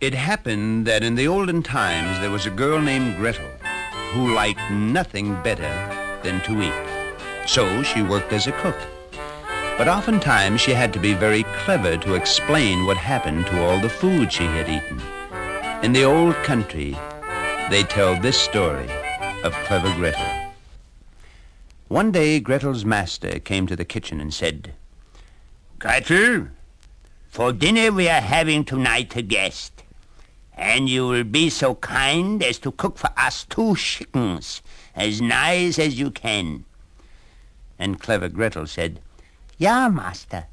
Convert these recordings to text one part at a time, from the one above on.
It happened that in the olden times there was a girl named Gretel who liked nothing better than to eat. So she worked as a cook. But oftentimes she had to be very clever to explain what happened to all the food she had eaten. In the old country, they tell this story of clever Gretel. One day, Gretel's master came to the kitchen and said, "Gretel, for dinner we are having tonight a guest, and you will be so kind as to cook for us 2 chickens, as nice as you can." And clever Gretel said, "Yeah, master.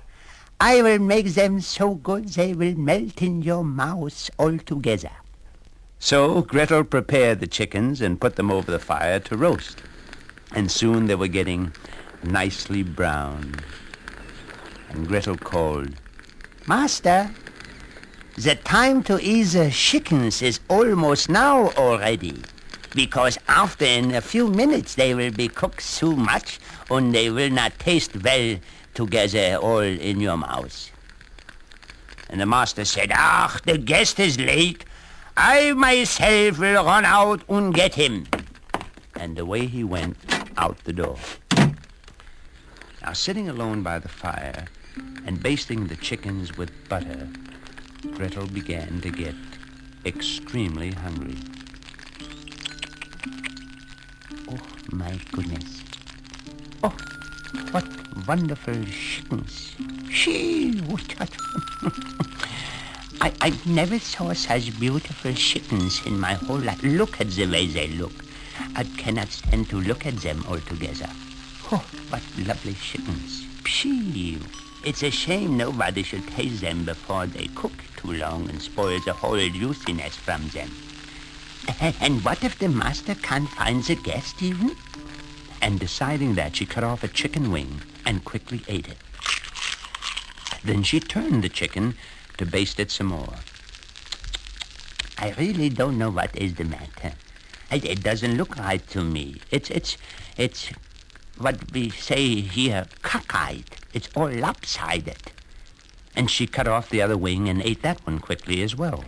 I will make them so good they will melt in your mouth altogether." So Gretel prepared the chickens and put them over the fire to roast. And soon they were getting nicely browned. And Gretel called, "Master, the time to eat the chickens is almost now already, because after in a few minutes they will be cooked so much and they will not taste well together all in your mouth." And the master said, "Ach, the guest is late. I myself will run out and get him." And away he went out the door. Now, sitting alone by the fire and basting the chickens with butter, Gretel began to get extremely hungry. Oh, my goodness. Oh, what wonderful chickens. Gee, I never saw such beautiful chickens in my whole life. Look at the way they look. I cannot stand to look at them altogether. Oh, what lovely chickens. Phew. It's a shame nobody should taste them before they cook too long and spoil the whole juiciness from them. And what if the master can't find the guest even? And deciding that, she cut off a chicken wing and quickly ate it. Then she turned the chicken to baste it some more. I really don't know what is the matter. It doesn't look right to me. It's what we say here, cockeyed. It's all lopsided. And she cut off the other wing and ate that one quickly as well.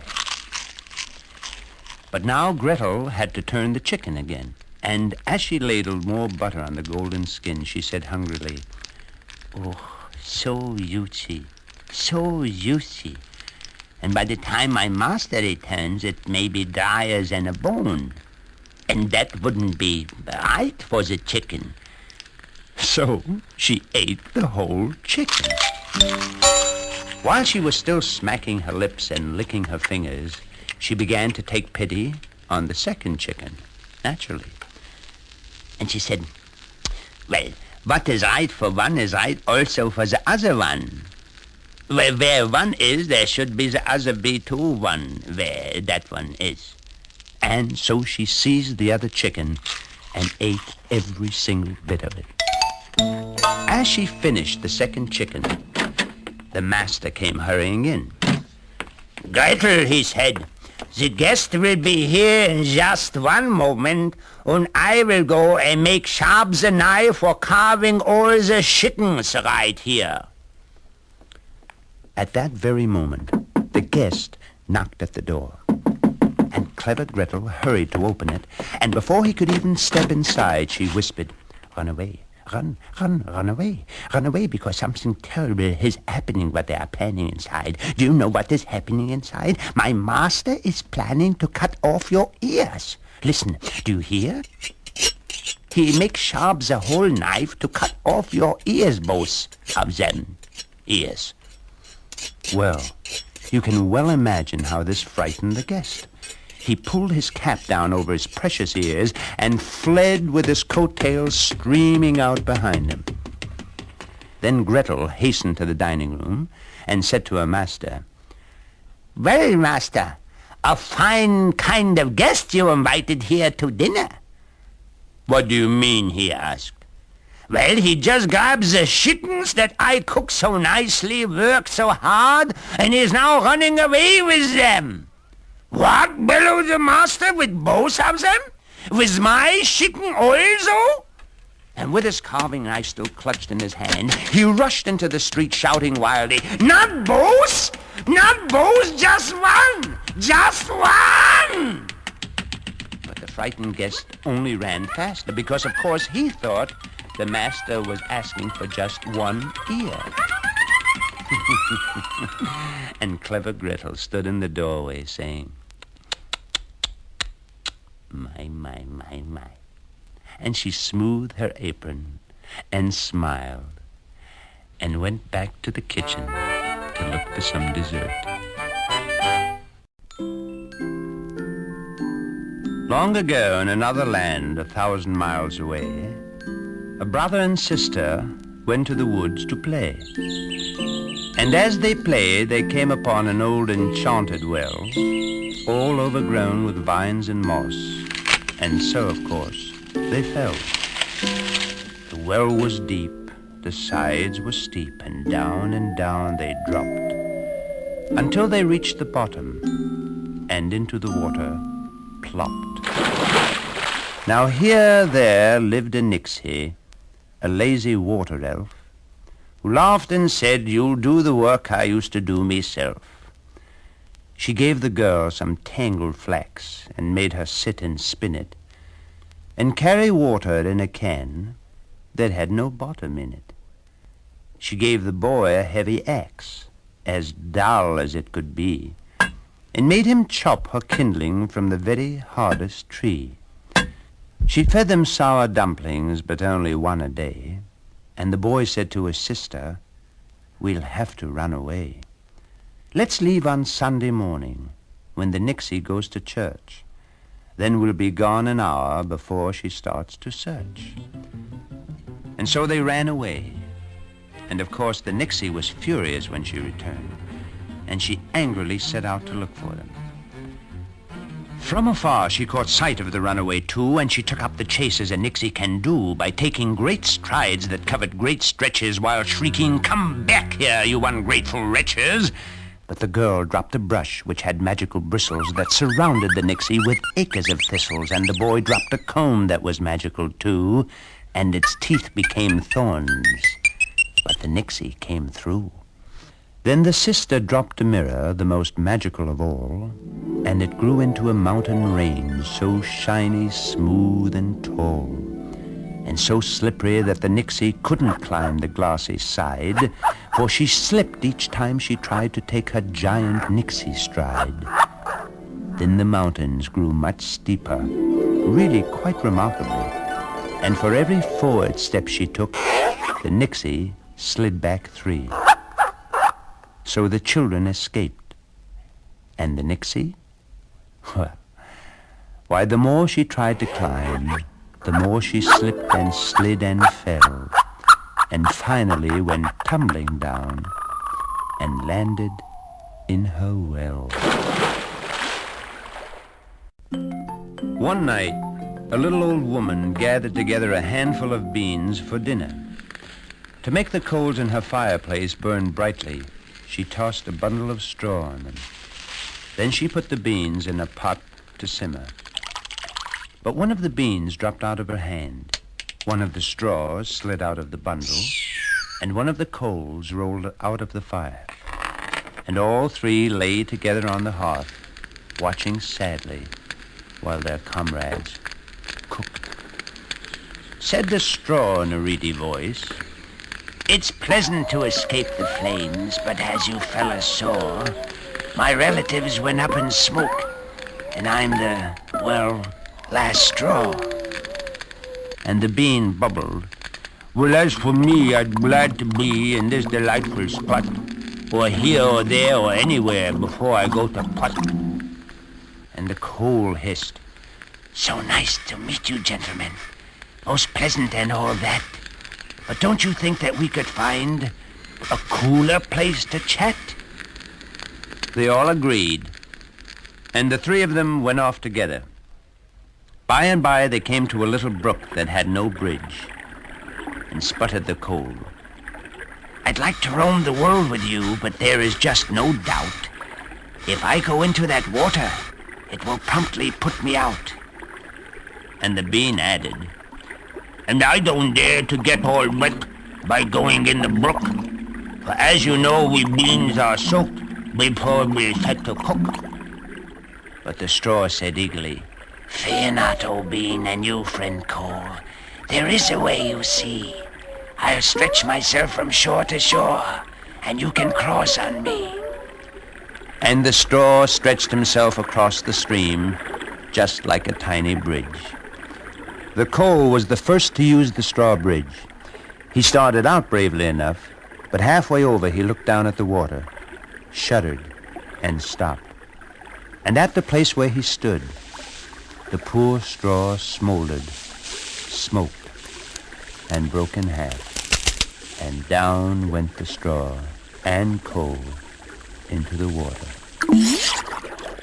But now Gretel had to turn the chicken again. And as she ladled more butter on the golden skin, she said hungrily, "Oh, so juicy, so juicy. And by the time my master returns, it may be drier than a bone. And that wouldn't be right for the chicken." So she ate the whole chicken. While she was still smacking her lips and licking her fingers, she began to take pity on the second chicken, naturally. And she said, "Well, what is right for one is right also for the other one. Well, where one is, there should be the other be too, one where that one is." And so she seized the other chicken and ate every single bit of it. As she finished the second chicken, the master came hurrying in. "Gretel," he said, "the guest will be here in just one moment, and I will go and make sharp the knife for carving all the chickens right here." At that very moment, the guest knocked at the door. And clever Gretel hurried to open it, and before he could even step inside, she whispered, "Run away, run away, because something terrible is happening what they are planning inside. Do you know what is happening inside? My master is planning to cut off your ears. Listen, do you hear? He makes sharp the whole knife to cut off your ears, both of them ears." Well, you can well imagine how this frightened the guest. He pulled his cap down over his precious ears and fled with his coattails streaming out behind him. Then Gretel hastened to the dining room and said to her master, "Well, master, a fine kind of guest you invited here to dinner." "What do you mean?" he asked. "Well, he just grabs the chickens that I cooked so nicely, worked so hard, and is now running away with them." "What?" bellowed the master. "With both of them? With my chicken also?" And with his carving knife still clutched in his hand, he rushed into the street shouting wildly, "Not both! Not both! Just one! Just one!" But the frightened guest only ran faster because, of course, he thought the master was asking for just one ear. And clever Gretel stood in the doorway saying, "My, my, my, my." And she smoothed her apron and smiled and went back to the kitchen to look for some dessert. Long ago, in another land 1,000 miles away, a brother and sister went to the woods to play. And as they played, they came upon an old enchanted well, all overgrown with vines and moss. And so, of course, they fell. The well was deep, the sides were steep, and down they dropped, until they reached the bottom, and into the water plopped. Now here there lived a Nixie, a lazy water elf, who laughed and said, "You'll do the work I used to do myself." She gave the girl some tangled flax and made her sit and spin it, and carry water in a can that had no bottom in it. She gave the boy a heavy axe, as dull as it could be, and made him chop her kindling from the very hardest tree. She fed them sour dumplings, but only one a day, and the boy said to his sister, "We'll have to run away. Let's leave on Sunday morning, when the Nixie goes to church. Then we'll be gone an hour before she starts to search." And so they ran away. And of course the Nixie was furious when she returned, and she angrily set out to look for them. From afar she caught sight of the runaway two, and she took up the chase as a Nixie can do, by taking great strides that covered great stretches, while shrieking, "Come back here, you ungrateful wretches!" But the girl dropped a brush which had magical bristles that surrounded the Nixie with acres of thistles, and the boy dropped a comb that was magical too, and its teeth became thorns. But the Nixie came through. Then the sister dropped a mirror, the most magical of all, and it grew into a mountain range, so shiny, smooth, and tall, and so slippery that the Nixie couldn't climb the glassy side, for she slipped each time she tried to take her giant Nixie stride. Then the mountains grew much steeper, really quite remarkably, and for every forward step she took, the Nixie slid back 3. So the children escaped. And the Nixie? Well, why, the more she tried to climb, the more she slipped and slid and fell, and finally went tumbling down and landed in her well. One night, a little old woman gathered together a handful of beans for dinner. To make the coals in her fireplace burn brightly, she tossed a bundle of straw on them. Then she put the beans in a pot to simmer. But one of the beans dropped out of her hand, one of the straws slid out of the bundle, and one of the coals rolled out of the fire. And all 3 lay together on the hearth, watching sadly while their comrades cooked. Said the straw in a reedy voice, It's pleasant to escape the flames, but as you fellas saw, my relatives went up in smoke, and I'm the, well, last straw. And the bean bubbled, "Well, as for me, I'd glad to be in this delightful spot, or here or there or anywhere before I go to pot." And the coal hissed, So nice to meet you, gentlemen. Most pleasant and all that. But don't you think that we could find a cooler place to chat? They all agreed, and the 3 of them went off together. By and by they came to a little brook that had no bridge, and sputtered the coal. I'd like to roam the world with you, but there is just no doubt. If I go into that water, it will promptly put me out. And the bean added, and I don't dare to get all wet by going in the brook. For as you know, we beans are soaked before we set to cook. But the straw said eagerly, Fear not, O Bean, and you, friend Cole. There is a way, you see. I'll stretch myself from shore to shore, and you can cross on me. and the straw stretched himself across the stream, just like a tiny bridge. The Coal was the first to use the straw bridge. He started out bravely enough, but halfway over he looked down at the water, shuddered, and stopped. And at the place where he stood, the poor straw smoldered, smoked, and broke in half, and down went the straw and coal into the water.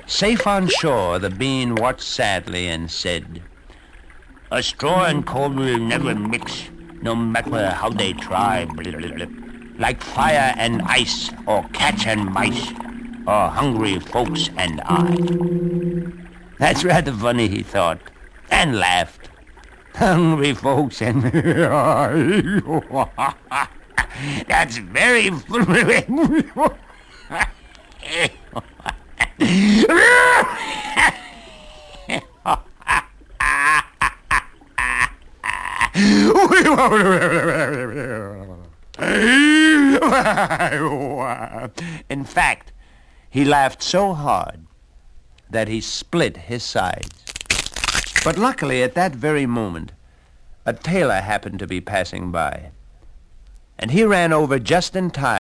Safe on shore, the Bean watched sadly and said, A straw and coal will never mix, no matter how they try. Blip, blip, blip. Like fire and ice, or cats and mice, or hungry folks and I. That's rather funny, he thought, and laughed. Hungry folks and I. That's very funny. In fact, he laughed so hard that he split his sides. But luckily, at that very moment, a tailor happened to be passing by, and he ran over just in time